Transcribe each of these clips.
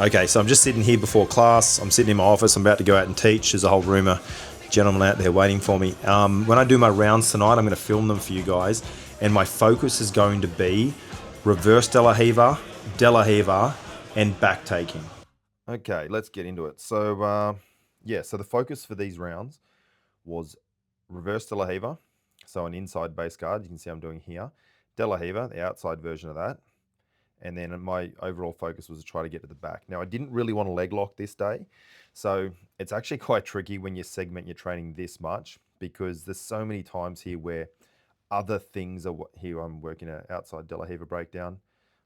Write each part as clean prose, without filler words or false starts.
Okay, so I'm just sitting here before class. I'm sitting in my office. I'm about to go out and teach. There's a whole room of gentlemen out there waiting for me. When I do my rounds tonight, I'm going to film them for you guys. And my focus is going to be reverse De La Riva, and back taking. Okay, let's get into it. So, so the focus for these rounds was reverse De La Riva, so an inside base guard. You can see I'm doing here. De La Riva, the outside version of that. And then my overall focus was to try to get to the back. Now, I didn't really want to leg lock this day. So it's actually quite tricky when you segment your training this much, because there's so many times here where other things are here. I'm working an outside De La Riva breakdown.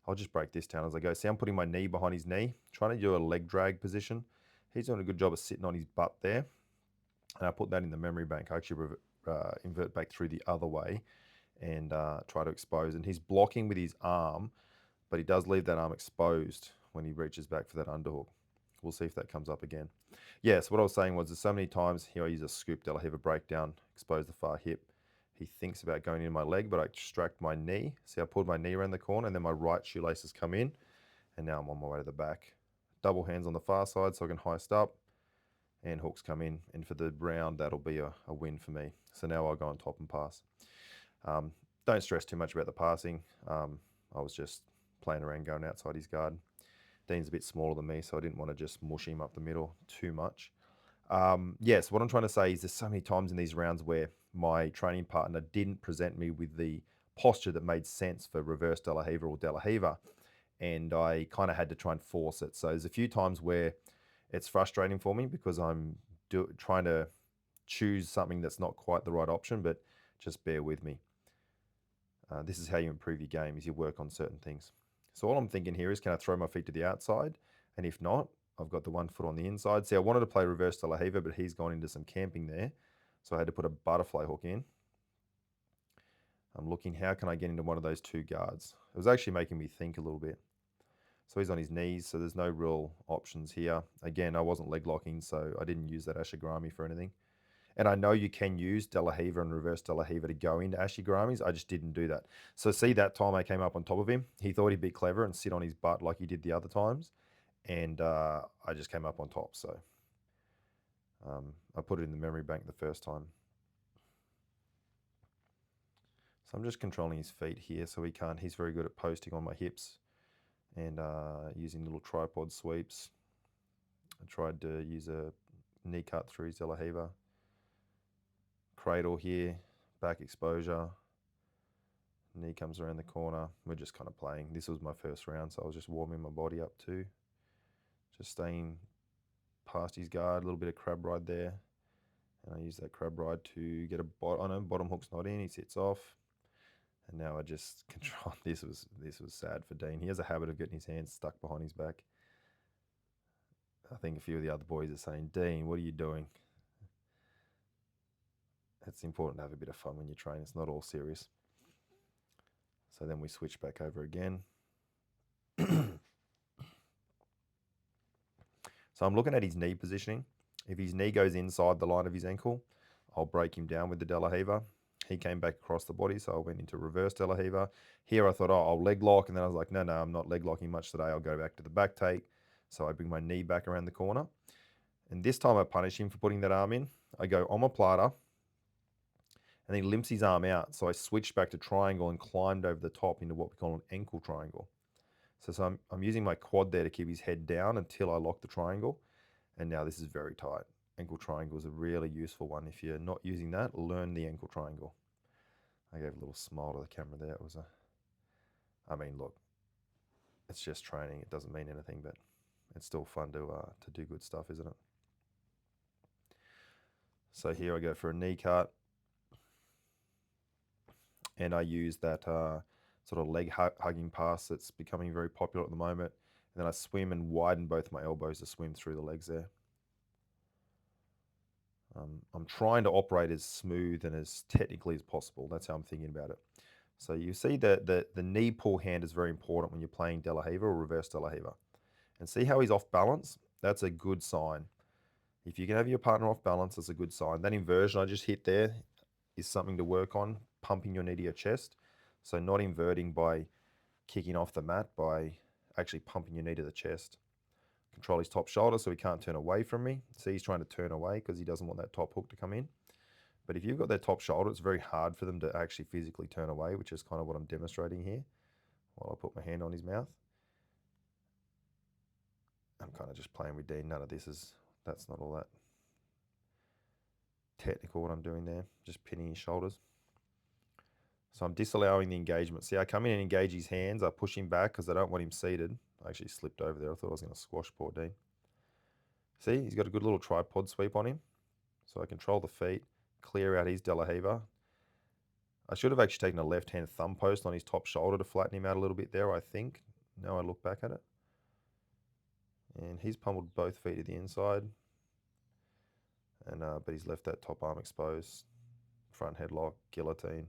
I'll just break this down as I go. See, I'm putting my knee behind his knee, trying to do a leg drag position. He's doing a good job of sitting on his butt there. And I put that in the memory bank. I actually invert back through the other way and try to expose. And he's blocking with his arm, but he does leave that arm exposed when he reaches back for that underhook. We'll see if that comes up again. Yes, what I was saying was there's so many times here I use a scoop De La Riva breakdown, expose the far hip. He thinks about going in my leg, but I extract my knee. See, I pulled my knee around the corner, and then my right shoelaces come in, and now I'm on my way to the back. Double hands on the far side so I can heist up, and hooks come in. And for the round, that'll be a win for me. So now I'll go on top and pass. Don't stress too much about the passing. I was just playing around going outside his guard. Dean's a bit smaller than me, so I didn't want to just mush him up the middle too much. Yes, what I'm trying to say is there's so many times in these rounds where my training partner didn't present me with the posture that made sense for reverse De La Riva or De La Riva, and I kind of had to try and force it. So there's a few times where it's frustrating for me because I'm trying to choose something that's not quite the right option, but just bear with me. This is how you improve your game, is you work on certain things. So all I'm thinking here is, can I throw my feet to the outside? And if not, I've got the 1 foot on the inside. See, I wanted to play reverse De La Riva, but he's gone into some camping there. So I had to put a butterfly hook in. I'm looking, how can I get into one of those two guards? It was actually making me think a little bit. So he's on his knees, so there's no real options here. Again, I wasn't leg locking, so I didn't use that ashigarami for anything. And I know you can use De La Riva and reverse De La Riva to go into ashigaramis. I just didn't do that. So see, that time I came up on top of him, he thought he'd be clever and sit on his butt like he did the other times. And I just came up on top. So I put it in the memory bank the first time. So I'm just controlling his feet here so he's very good at posting on my hips and using little tripod sweeps. I tried to use a knee cut through his De La Riva. Cradle here, back exposure. Knee comes around the corner. We're just kind of playing. This was my first round, so I was just warming my body up too. Just staying past his guard, a little bit of crab ride there. And I use that crab ride to get a bottom hook's not in, he sits off. And now I just control. This was sad for Dean. He has a habit of getting his hands stuck behind his back. I think a few of the other boys are saying, Dean, what are you doing? It's important to have a bit of fun when you train. It's not all serious. So then we switch back over again. So I'm looking at his knee positioning. If his knee goes inside the line of his ankle, I'll break him down with the De La Riva. He came back across the body, so I went into reverse De La Riva. Here I thought, I'll leg lock, and then I was like, no, I'm not leg locking much today. I'll go back to the back take. So I bring my knee back around the corner. And this time I punish him for putting that arm in. I go omoplata, and he limps his arm out. So I switched back to triangle and climbed over the top into what we call an ankle triangle. So I'm using my quad there to keep his head down until I lock the triangle. And now this is very tight. Ankle triangle is a really useful one. If you're not using that, learn the ankle triangle. I gave a little smile to the camera there. Look, it's just training. It doesn't mean anything, but it's still fun to do good stuff, isn't it? So here I go for a knee cut. And I use that sort of leg hugging pass that's becoming very popular at the moment. And then I swim and widen both my elbows to swim through the legs there. I'm trying to operate as smooth and as technically as possible. That's how I'm thinking about it. So you see that the knee pull hand is very important when you're playing De La Riva or reverse De La Riva. And see how he's off balance? That's a good sign. If you can have your partner off balance, that's a good sign. That inversion I just hit there is something to work on, pumping your knee to your chest. So not inverting by kicking off the mat, by actually pumping your knee to the chest. control his top shoulder so he can't turn away from me. See, he's trying to turn away because he doesn't want that top hook to come in. But if you've got their top shoulder, it's very hard for them to actually physically turn away, which is kind of what I'm demonstrating here while I put my hand on his mouth. I'm kind of just playing with Dean. None of this is, that's not all that technical what I'm doing there, just pinning his shoulders. So I'm disallowing the engagement. See, I come in and engage his hands. I push him back because I don't want him seated. I actually slipped over there. I thought I was going to squash poor Dean. See, he's got a good little tripod sweep on him. So I control the feet, clear out his De La Riva. I should have actually taken a left-hand thumb post on his top shoulder to flatten him out a little bit there, I think. Now I look back at it. And he's pummeled both feet to the inside. And but he's left that top arm exposed. Front headlock, guillotine.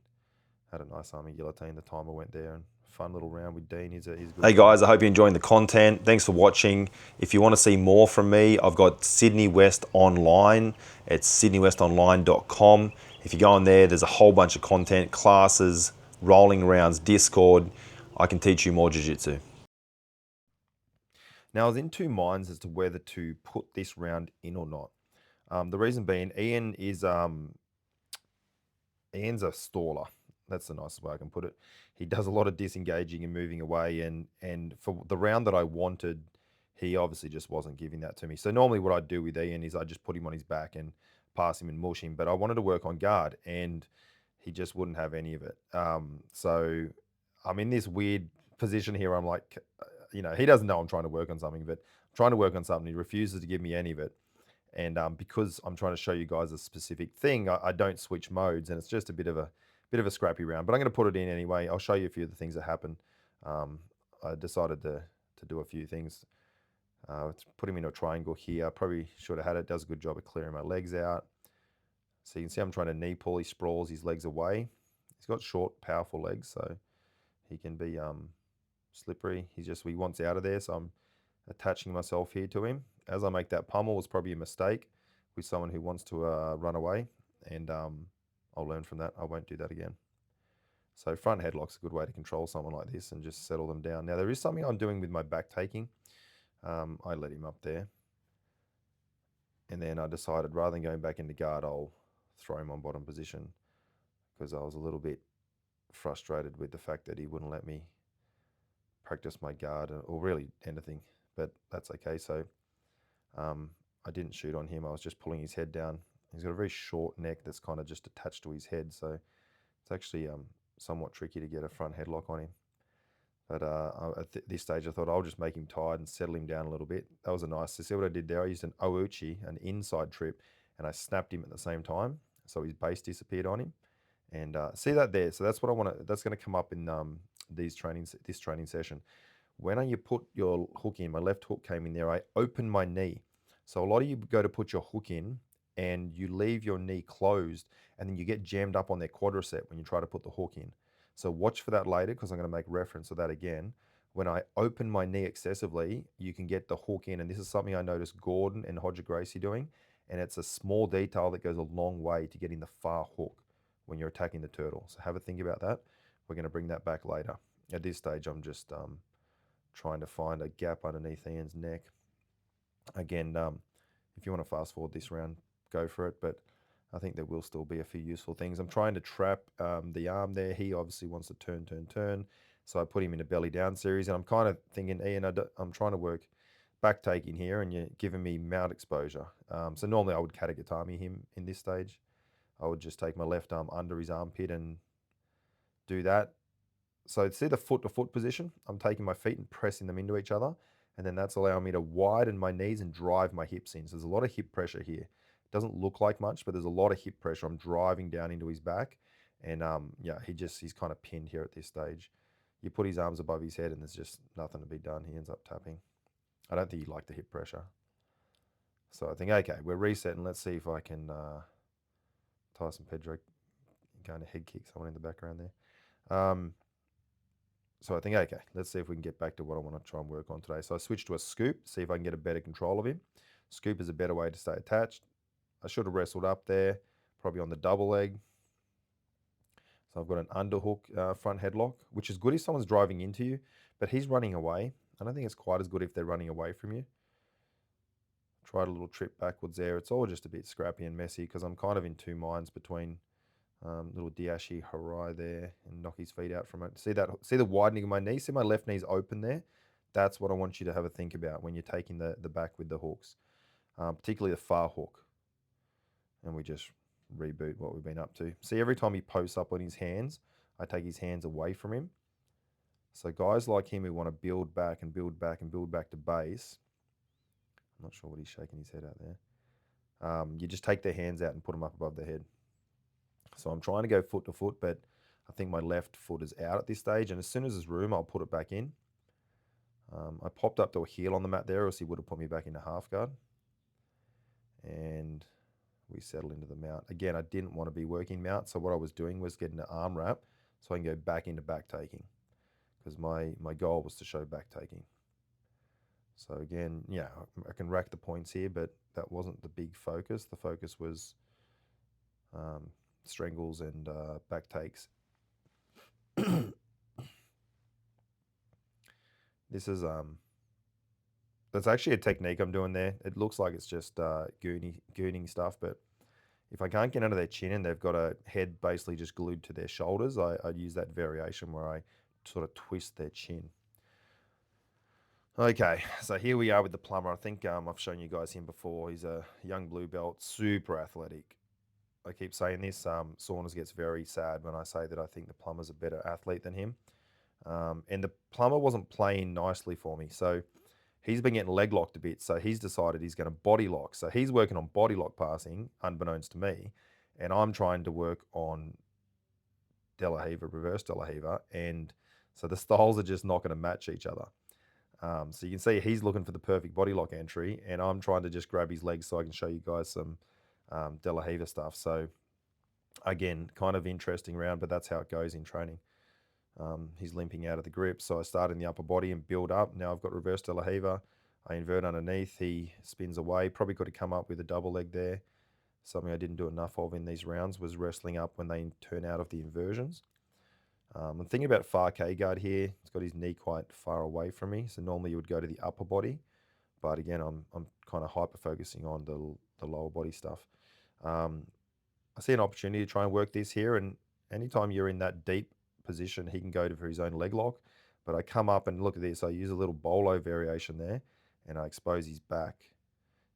Had a nice army guillotine. The timer went there, and fun little round with Dean. He's good. Hey guys, I hope you're enjoying the content. Thanks for watching. If you want to see more from me, I've got Sydney West Online. It's sydneywestonline.com. If you go on there, there's a whole bunch of content, classes, rolling rounds, Discord. I can teach you more jiu-jitsu. Now, I was in two minds as to whether to put this round in or not. The reason being, Ian's a staller. That's the nicest way I can put it. He does a lot of disengaging and moving away, and for the round that I wanted, he obviously just wasn't giving that to me. So normally what I'd do with Ian is I'd just put him on his back and pass him and mush him, but I wanted to work on guard, and he just wouldn't have any of it. So I'm in this weird position here. I'm like, he doesn't know I'm trying to work on something, but I'm trying to work on something. He refuses to give me any of it. And because I'm trying to show you guys a specific thing, I don't switch modes, and it's just a bit of a scrappy round. But I'm going to put it in anyway. I'll show you a few of the things that happen. I decided to do a few things. Let's put him in a triangle here. I probably should have had it. Does a good job of clearing my legs out. So you can see I'm trying to knee pull. He sprawls his legs away. He's got short, powerful legs, so he can be slippery. He wants out of there, so I'm attaching myself here to him. As I make that pummel, was probably a mistake with someone who wants to run away, and I'll learn from that. I won't do that again. So front headlock's a good way to control someone like this and just settle them down. Now there is something I'm doing with my back taking. I let him up there, and then I decided rather than going back into guard, I'll throw him on bottom position because I was a little bit frustrated with the fact that he wouldn't let me practice my guard or really anything, but that's okay. So I didn't shoot on him. I was just pulling his head down. He's got a very short neck that's kind of just attached to his head, so it's actually somewhat tricky to get a front headlock on him. But at this stage, I thought I'll just make him tired and settle him down a little bit. That was a nice. See what I did there? I used an ouchi, an inside trip, and I snapped him at the same time, so his base disappeared on him. And see that there? So that's what I want to. That's going to come up in this training session. When you put your hook in, my left hook came in there. I opened my knee. So a lot of you go to put your hook in, and you leave your knee closed, and then you get jammed up on their quadricep when you try to put the hook in. So watch for that later, because I'm going to make reference to that again. When I open my knee excessively, you can get the hook in, and this is something I noticed Gordon and Hodger Gracie doing, and it's a small detail that goes a long way to getting the far hook when you're attacking the turtle. So have a think about that. We're going to bring that back later. At this stage, I'm just trying to find a gap underneath Ian's neck. Again, if you want to fast forward this round, go for it, but I think there will still be a few useful things. I'm trying to trap the arm there. He obviously wants to turn. So I put him in a belly down series, and I'm kind of thinking, Ian, I'm trying to work back taking here, and you're giving me mount exposure. So normally I would katagatame him in this stage. I would just take my left arm under his armpit and do that. So see the foot-to-foot position? I'm taking my feet and pressing them into each other, and then that's allowing me to widen my knees and drive my hips in. So there's a lot of hip pressure here. It doesn't look like much, but there's a lot of hip pressure. I'm driving down into his back, and yeah, he's kind of pinned here at this stage. You put his arms above his head, and there's just nothing to be done. He ends up tapping. I don't think he liked the hip pressure. So I think, okay, we're resetting. Let's see if I can Tyson Pedro going to head kick someone in the background there. So I think, okay, let's see if we can get back to what I want to try and work on today. So I switched to a scoop, see if I can get a better control of him. Scoop is a better way to stay attached. I should have wrestled up there, probably on the double leg. So I've got an underhook front headlock, which is good if someone's driving into you, but he's running away. I don't think it's quite as good if they're running away from you. Tried a little trip backwards there. It's all just a bit scrappy and messy because I'm kind of in two minds between little Diashi Harai there and knock his feet out from it. See that? See the widening of my knee? See my left knee's open there? That's what I want you to have a think about when you're taking the back with the hooks, particularly the far hook. And we just reboot what we've been up to. See, every time he posts up on his hands, I take his hands away from him. So guys like him who want to build back and build back and build back to base, I'm not sure what he's shaking his head out there. You just take their hands out and put them up above their head. So I'm trying to go foot to foot, but I think my left foot is out at this stage. And as soon as there's room, I'll put it back in. I popped up to a heel on the mat there, or else he would have put me back into half guard. And we settle into the mount. Again, I didn't want to be working mount, so what I was doing was getting an arm wrap so I can go back into back taking, because my goal was to show back taking. So again, yeah, I can rack the points here, but that wasn't the big focus. The focus was strangles and back takes. This is that's actually a technique I'm doing there. It looks like it's just gooning stuff, but if I can't get under their chin and they've got a head basically just glued to their shoulders, I use that variation where I sort of twist their chin. Okay, so here we are with the plumber. I think I've shown you guys him before. He's a young blue belt, super athletic. I keep saying this. Saunders gets very sad when I say that I think the plumber's a better athlete than him. And the plumber wasn't playing nicely for me. So he's been getting leg locked a bit. So he's decided he's going to body lock. So he's working on body lock passing, unbeknownst to me. And I'm trying to work on De La Riva, reverse De La Riva. And so the styles are just not going to match each other. So you can see he's looking for the perfect body lock entry, and I'm trying to just grab his legs so I can show you guys some De La Riva stuff. So again, kind of interesting round, but that's how it goes in training. He's limping out of the grip, so I start in the upper body and build up. Now I've got reverse De La Riva. I invert underneath. He spins away. Probably could have come up with a double leg there. Something I didn't do enough of in these rounds was wrestling up when they turn out of the inversions. I'm thinking about far K guard here. He's got his knee quite far away from me, so normally you would go to the upper body, but again, I'm kind of hyper focusing on the lower body stuff. I see an opportunity to try and work this here, and anytime you're in that deep position, he can go for his own leg lock. But I come up and look at this. I use a little bolo variation there, and I expose his back.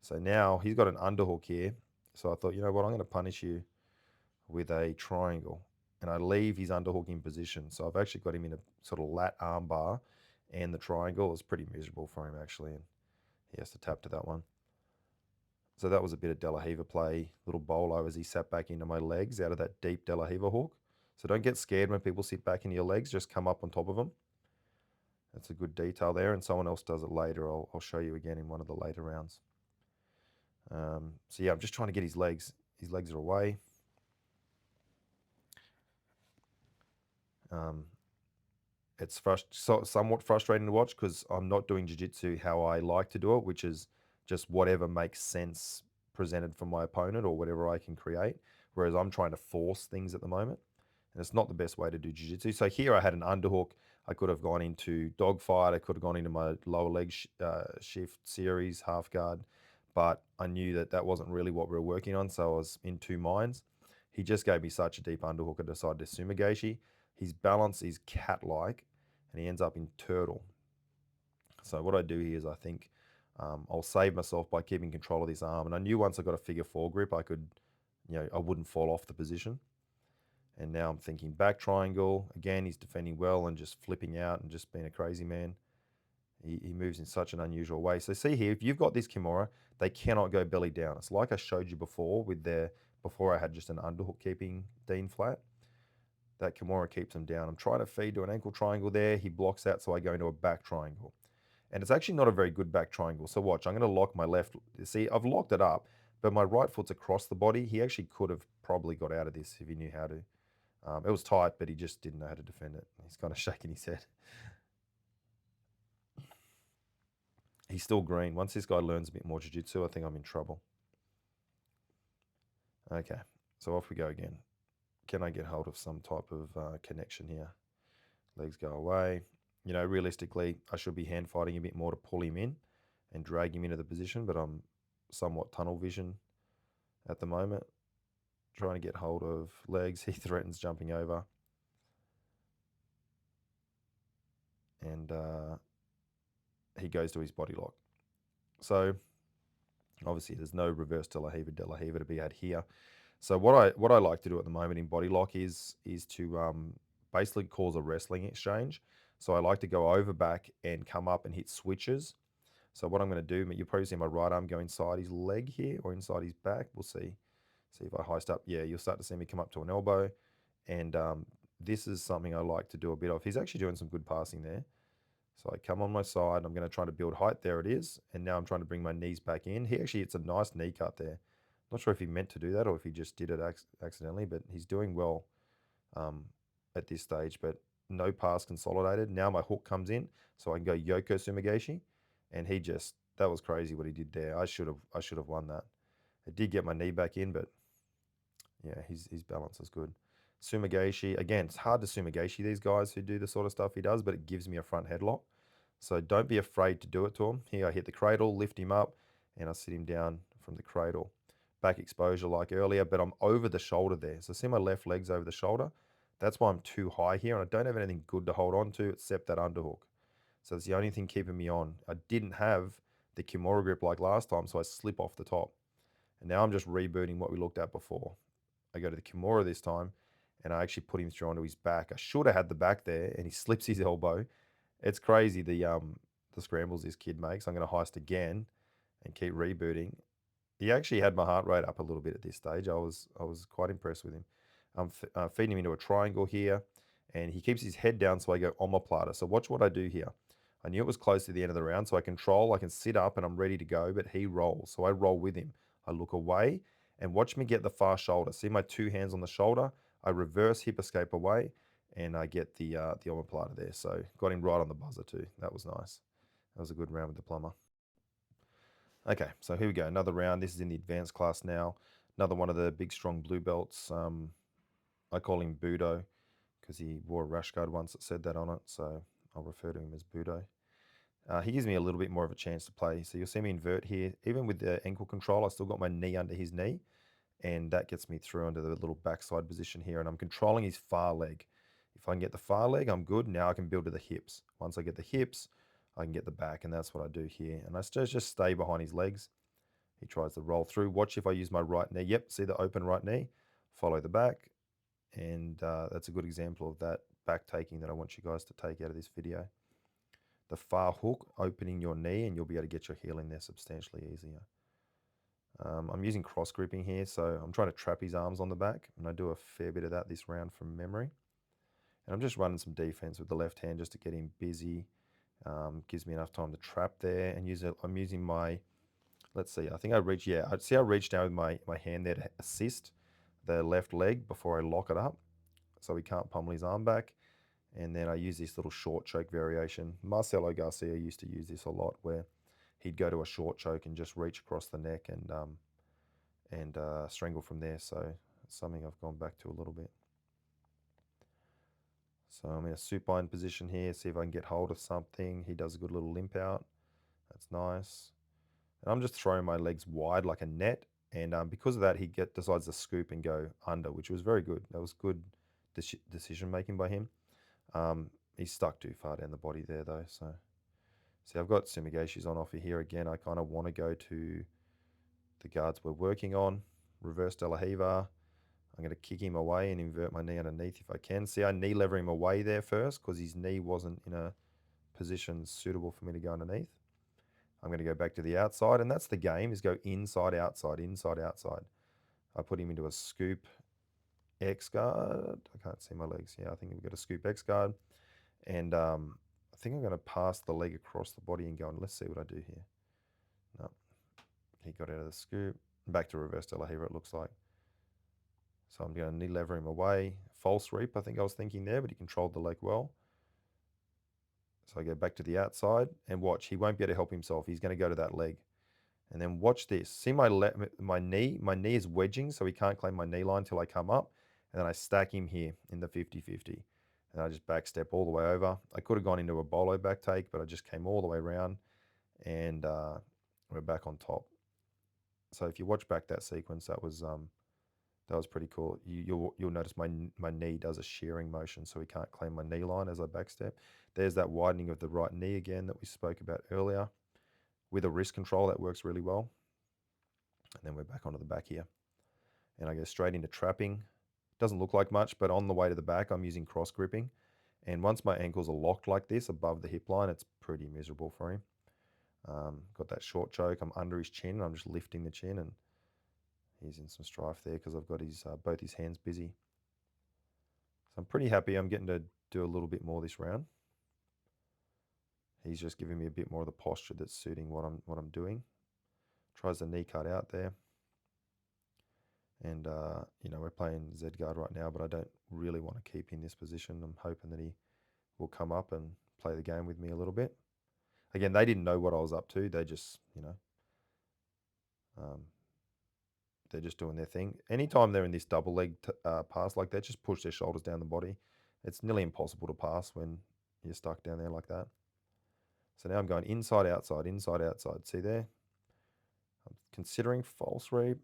So now he's got an underhook here. So I thought, you know what, I'm going to punish you with a triangle, and I leave his underhook in position. So I've actually got him in a sort of lat arm bar, and the triangle is pretty miserable for him actually, and he has to tap to that one. So that was a bit of De La Riva play, little bolo as he sat back into my legs out of that deep De La Riva hook. So don't get scared when people sit back into your legs, just come up on top of them. That's a good detail there, and someone else does it later. I'll show you again in one of the later rounds. So yeah, I'm just trying to get his legs. His legs are away. It's somewhat frustrating to watch because I'm not doing jiu-jitsu how I like to do it, which is just whatever makes sense presented from my opponent or whatever I can create, whereas I'm trying to force things at the moment, and it's not the best way to do jiu-jitsu. So here I had an underhook. I could have gone into dogfight. I could have gone into my lower leg shift series, half guard, but I knew that that wasn't really what we were working on, so I was in two minds. He just gave me such a deep underhook, I decided to sumigashi. His balance is cat-like, and he ends up in turtle. So what I do here is I think I'll save myself by keeping control of this arm. And I knew once I got a figure four grip, I could, I wouldn't fall off the position. And now I'm thinking back triangle. Again, he's defending well and just flipping out and just being a crazy man. He moves in such an unusual way. So see here, if you've got this Kimura, they cannot go belly down. It's like I showed you before before I had just an underhook keeping Dean flat. That Kimura keeps him down. I'm trying to feed to an ankle triangle there. He blocks that, so I go into a back triangle. And it's actually not a very good back triangle. So watch, I'm going to lock my left. See, I've locked it up, but my right foot's across the body. He actually could have probably got out of this if he knew how to. It was tight, but he just didn't know how to defend it. He's kind of shaking his head. He's still green. Once this guy learns a bit more jiu-jitsu, I think I'm in trouble. Okay, so off we go again. Can I get hold of some type of connection here? Legs go away. Realistically, I should be hand fighting a bit more to pull him in and drag him into the position, but I'm somewhat tunnel vision at the moment. Trying to get hold of legs. He threatens jumping over. And he goes to his body lock. So obviously there's no reverse De La Riva to be had here. So what I like to do at the moment in body lock is to basically cause a wrestling exchange. So I like to go over back and come up and hit switches. So what I'm going to do, you'll probably see my right arm go inside his leg here or inside his back. We'll see. See if I heist up. Yeah, you'll start to see me come up to an elbow. And this is something I like to do a bit of. He's actually doing some good passing there. So I come on my side. I'm going to try to build height. There it is. And now I'm trying to bring my knees back in. It's a nice knee cut there. Not sure if he meant to do that or if he just did it accidentally, but he's doing well at this stage. But no pass consolidated. Now my hook comes in, so I can go Yoko Sumigashi, and that was crazy what he did there. I should have won that. I did get my knee back in, but yeah, his balance is good. Sumigashi, again, it's hard to Sumigashi these guys who do the sort of stuff he does, but it gives me a front headlock. So don't be afraid to do it to him. Here I hit the cradle, lift him up, and I sit him down from the cradle. Back exposure like earlier, but I'm over the shoulder there. So see my left leg's over the shoulder? That's why I'm too high here, and I don't have anything good to hold on to except that underhook. So it's the only thing keeping me on. I didn't have the Kimura grip like last time, so I slip off the top. And now I'm just rebooting what we looked at before. I go to the Kimura this time, and I actually put him through onto his back. I should have had the back there, and he slips his elbow. It's crazy the scrambles this kid makes. I'm going to heist again and keep rebooting. He actually had my heart rate up a little bit at this stage. I was quite impressed with him. I'm feeding him into a triangle here, and he keeps his head down, so I go omoplata. So watch what I do here. I knew it was close to the end of the round, so I can sit up, and I'm ready to go, but he rolls. So I roll with him. I look away, and watch me get the far shoulder. See my two hands on the shoulder? I reverse hip escape away, and I get the omoplata there. So got him right on the buzzer too. That was nice. That was a good round with the plumber. Okay, so here we go. Another round. This is in the advanced class now. Another one of the big, strong blue belts. I call him Budo because he wore a rash guard once that said that on it. So I'll refer to him as Budo. He gives me a little bit more of a chance to play. So you'll see me invert here. Even with the ankle control, I still got my knee under his knee. And that gets me through into the little backside position here. And I'm controlling his far leg. If I can get the far leg, I'm good. Now I can build to the hips. Once I get the hips, I can get the back. And that's what I do here. And I just stay behind his legs. He tries to roll through. Watch if I use my right knee. Yep, see the open right knee? Follow the back. And that's a good example of that back taking that I want you guys to take out of this video. The far hook, opening your knee, and you'll be able to get your heel in there substantially easier. I'm using cross gripping here, so I'm trying to trap his arms on the back, and I do a fair bit of that this round from memory. And I'm just running some defense with the left hand just to get him busy. Gives me enough time to trap there, and I'm using my, let's see, I think I reached, yeah, I see I reached down with my hand there to assist the left leg before I lock it up, so he can't pummel his arm back. And then I use this little short choke variation. Marcelo Garcia used to use this a lot, where he'd go to a short choke and just reach across the neck and strangle from there. So it's something I've gone back to a little bit. So I'm in a supine position here, see if I can get hold of something. He does a good little limp out. That's nice. And I'm just throwing my legs wide like a net. And because of that, he decides to scoop and go under, which was very good. That was good decision making by him. He's stuck too far down the body there though. So see, I've got Sumigashi's on offer here again. I kind of want to go to the guards we're working on. Reverse De La Riva. I'm going to kick him away and invert my knee underneath if I can. See, I knee lever him away there first because his knee wasn't in a position suitable for me to go underneath. I'm going to go back to the outside, and that's the game, is go inside, outside, inside, outside. I put him into a scoop X guard. I can't see my legs. Yeah, I think we've got a scoop X guard. And I think I'm going to pass the leg across the body and go, and let's see what I do here. No, he got out of the scoop. Back to reverse De La Riva, it looks like. So I'm going to knee lever him away. False reap, I think I was thinking there, but he controlled the leg well. So I go back to the outside and watch. He won't be able to help himself. He's going to go to that leg. And then watch this. See my knee? My knee is wedging, so he can't claim my knee line till I come up. And then I stack him here in the 50-50. And I just back step all the way over. I could have gone into a bolo back take, but I just came all the way around. And we're back on top. So if you watch back that sequence, that was pretty cool. You'll notice my knee does a shearing motion, so he can't claim my knee line as I backstep. There's that widening of the right knee again that we spoke about earlier. With a wrist control, that works really well. And then we're back onto the back here. And I go straight into trapping. Doesn't look like much, but on the way to the back, I'm using cross gripping. And once my ankles are locked like this above the hip line, it's pretty miserable for him. Got that short choke. I'm under his chin. I'm just lifting the chin, and he's in some strife there because I've got his both his hands busy. So I'm pretty happy. I'm getting to do a little bit more this round. He's just giving me a bit more of the posture that's suiting what I'm doing. Tries the knee cut out there. And, we're playing Z guard right now, but I don't really want to keep in this position. I'm hoping that he will come up and play the game with me a little bit. Again, they didn't know what I was up to. They just, they're just doing their thing. Anytime they're in this double leg pass like that, just push their shoulders down the body. It's nearly impossible to pass when you're stuck down there like that. So now I'm going inside, outside, inside, outside. See there? I'm considering false reap.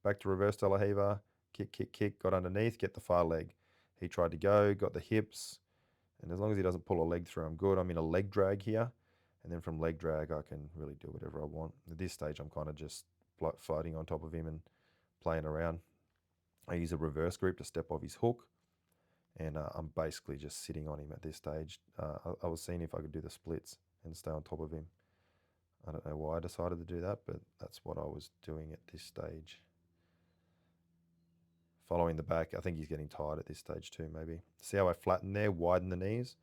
Back to reverse De La Riva. Kick, kick, kick. Got underneath. Get the far leg. He tried to go. Got the hips. And as long as he doesn't pull a leg through, I'm good. I'm in a leg drag here. And then from leg drag, I can really do whatever I want. At this stage, I'm kind of just floating on top of him and playing around. I use a reverse grip to step off his hook. And I'm basically just sitting on him at this stage. I was seeing if I could do the splits and stay on top of him. I don't know why I decided to do that, but that's what I was doing at this stage. Following the back, I think he's getting tired at this stage too, maybe. See how I flatten there, widen the knees?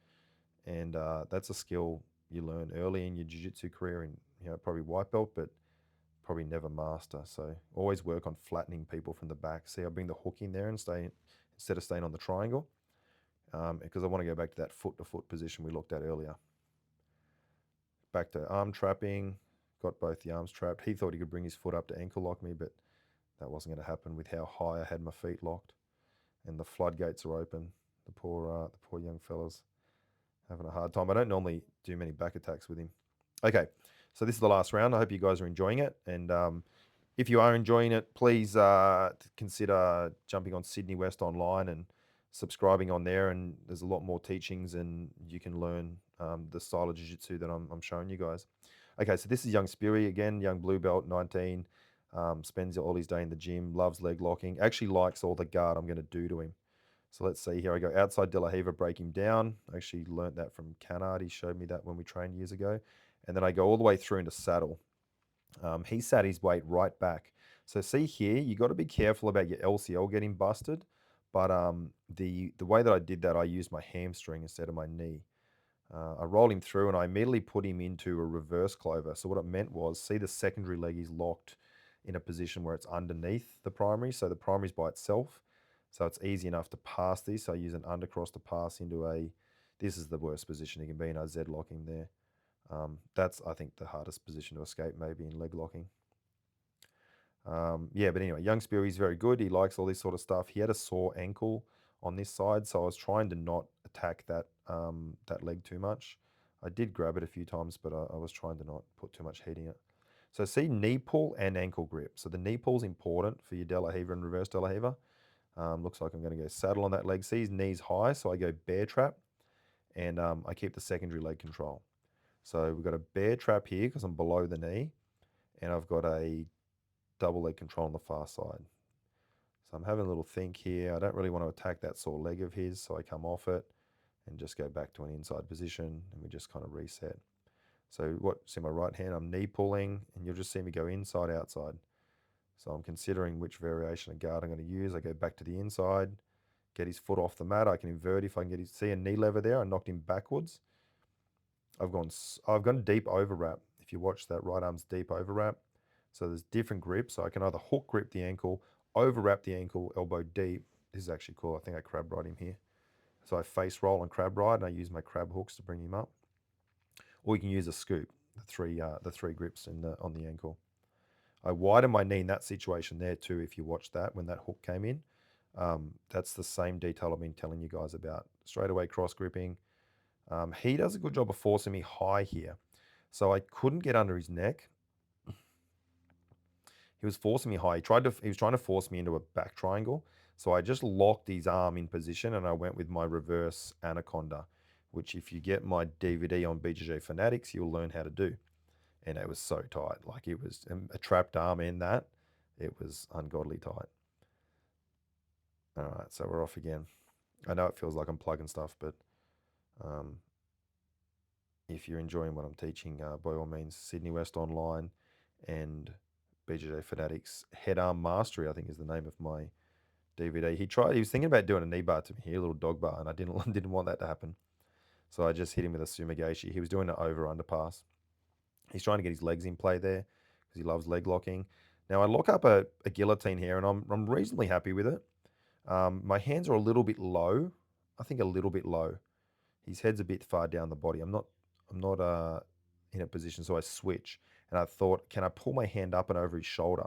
And that's a skill you learn early in your jiu-jitsu career and, probably white belt, but probably never master. So always work on flattening people from the back. See, I bring the hook in there and instead of staying on the triangle, because I want to go back to that foot-to-foot position we looked at earlier. Back to arm trapping, got both the arms trapped. He thought he could bring his foot up to ankle lock me, but that wasn't going to happen with how high I had my feet locked. And the floodgates are open. The poor young fella's having a hard time. I don't normally do many back attacks with him. Okay, so this is the last round. I hope you guys are enjoying it. And if you are enjoying it, please consider jumping on Sydney West Online and subscribing on there. And there's a lot more teachings, and you can learn the style of jiu-jitsu that I'm showing you guys. Okay, so this is young Speary again, young blue belt, 19. Spends all his day in the gym, loves leg locking, actually likes all the guard I'm going to do to him. So let's see here. I go outside De La Riva, break him down. I actually learnt that from Canard. He showed me that when we trained years ago. And then I go all the way through into saddle. He sat his weight right back. So see here, you got to be careful about your LCL getting busted. But the way that I did that, I used my hamstring instead of my knee. I rolled him through and I immediately put him into a reverse clover. So what it meant was, see the secondary leg is locked in a position where it's underneath the primary. So the primary's by itself. So it's easy enough to pass this. So I use an undercross to pass into this is the worst position he can be in. I Z lock him there. That's, I think, the hardest position to escape, maybe in leg locking. But anyway, young Spear, he's very good. He likes all this sort of stuff. He had a sore ankle on this side, so I was trying to not attack that leg too much. I did grab it a few times, but I was trying to not put too much heat in it. So see, knee pull and ankle grip. So the knee pull is important for your De La Riva and reverse De La Riva. Looks like I'm going to go saddle on that leg. See, his knee's high, so I go bear trap, and I keep the secondary leg control. So we've got a bear trap here because I'm below the knee, and I've got a double leg control on the far side. So I'm having a little think here. I don't really want to attack that sore leg of his, so I come off it and just go back to an inside position, and we just kind of reset. So see my right hand, I'm knee pulling, and you'll just see me go inside, outside. So I'm considering which variation of guard I'm going to use. I go back to the inside, get his foot off the mat. I can invert if I can see a knee lever there. I knocked him backwards. I've gone deep over wrap. If you watch that, right arm's deep over wrap. So there's different grips. So I can either hook grip the ankle, over wrap the ankle, elbow deep. This is actually cool. I think I crab ride him here. So I face roll and crab ride, and I use my crab hooks to bring him up. Or you can use a scoop, the three grips on the ankle. I widen my knee in that situation there too. If you watch that, when that hook came in, that's the same detail I've been telling you guys about. Straight away cross gripping. He does a good job of forcing me high here. So I couldn't get under his neck. he was forcing me high. He was trying to force me into a back triangle. So I just locked his arm in position and I went with my reverse anaconda, which if you get my DVD on BJJ Fanatics, you'll learn how to do. And it was so tight. Like it was a trapped arm in that. It was ungodly tight. All right, so we're off again. I know it feels like I'm plugging stuff, but if you're enjoying what I'm teaching, by all means, Sydney West Online and BJJ Fanatics Head Arm Mastery, I think is the name of my DVD. He was thinking about doing a knee bar to me here, a little dog bar, and I didn't want that to happen. So I just hit him with a Sumigashi. He was doing an over-under pass. He's trying to get his legs in play there because he loves leg locking. Now I lock up a guillotine here, and I'm reasonably happy with it. My hands are a little bit low. I think a little bit low. His head's a bit far down the body. I'm not in a position, so I switch. And I thought, can I pull my hand up and over his shoulder?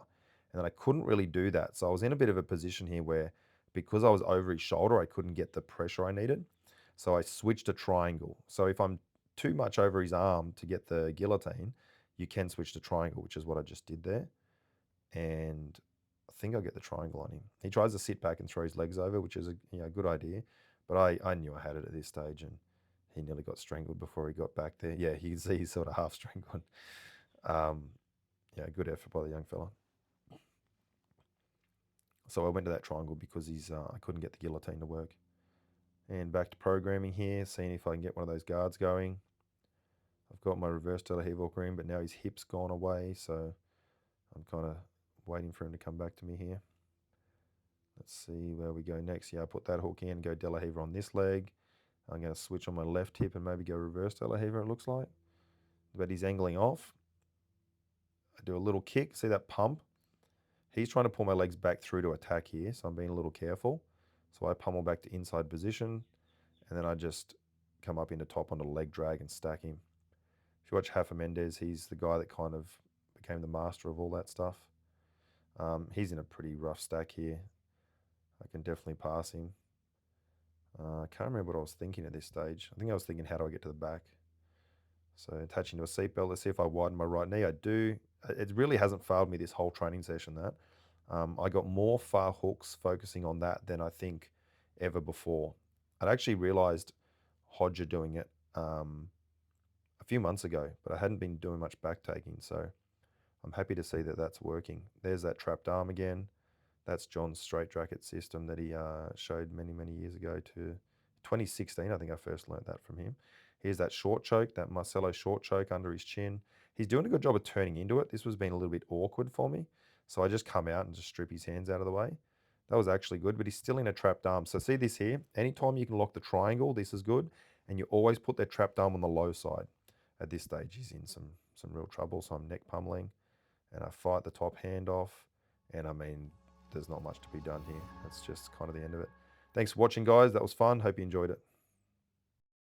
And then I couldn't really do that. So I was in a bit of a position here where because I was over his shoulder, I couldn't get the pressure I needed. So I switched to triangle. So if I'm too much over his arm to get the guillotine, you can switch to triangle, which is what I just did there. And I think I'll get the triangle on him. He tries to sit back and throw his legs over, which is a good idea. But I knew I had it at this stage, and he nearly got strangled before he got back there. Yeah, you can see he's sort of half strangled. Yeah, good effort by the young fella. So I went to that triangle because I couldn't get the guillotine to work. And back to programming here, seeing if I can get one of those guards going. I've got my reverse De La Riva green, but now his hip's gone away, so I'm kind of waiting for him to come back to me here. Let's see where we go next. Yeah, I put that hook in, go De La Riva on this leg. I'm going to switch on my left hip and maybe go reverse De La Riva, it looks like. But he's angling off. I do a little kick. See that pump? He's trying to pull my legs back through to attack here, so I'm being a little careful. So I pummel back to inside position, and then I just come up into top on the leg drag and stack him. If you watch Rafa Mendes, he's the guy that kind of became the master of all that stuff. He's in a pretty rough stack here. I can definitely pass him. I can't remember what I was thinking at this stage. I think I was thinking, how do I get to the back? So attaching to a seatbelt, let's see if I widen my right knee. I do. It really hasn't failed me this whole training session, that. I got more far hooks focusing on that than I think ever before. I'd actually realized Hodger doing it a few months ago, but I hadn't been doing much back taking. So I'm happy to see that that's working. There's that trapped arm again. That's John's straight jacket system that he showed many, many years ago to 2016. I think I first learned that from him. Here's that short choke, that Marcelo short choke under his chin. He's doing a good job of turning into it. This was being a little bit awkward for me. So I just come out and just strip his hands out of the way. That was actually good, but he's still in a trapped arm. So see this here? Anytime you can lock the triangle, this is good. And you always put that trapped arm on the low side. At this stage, he's in some real trouble. So I'm neck pummeling and I fight the top hand off. And I mean, there's not much to be done here. That's just kind of the end of it. Thanks for watching, guys. That was fun. Hope you enjoyed it.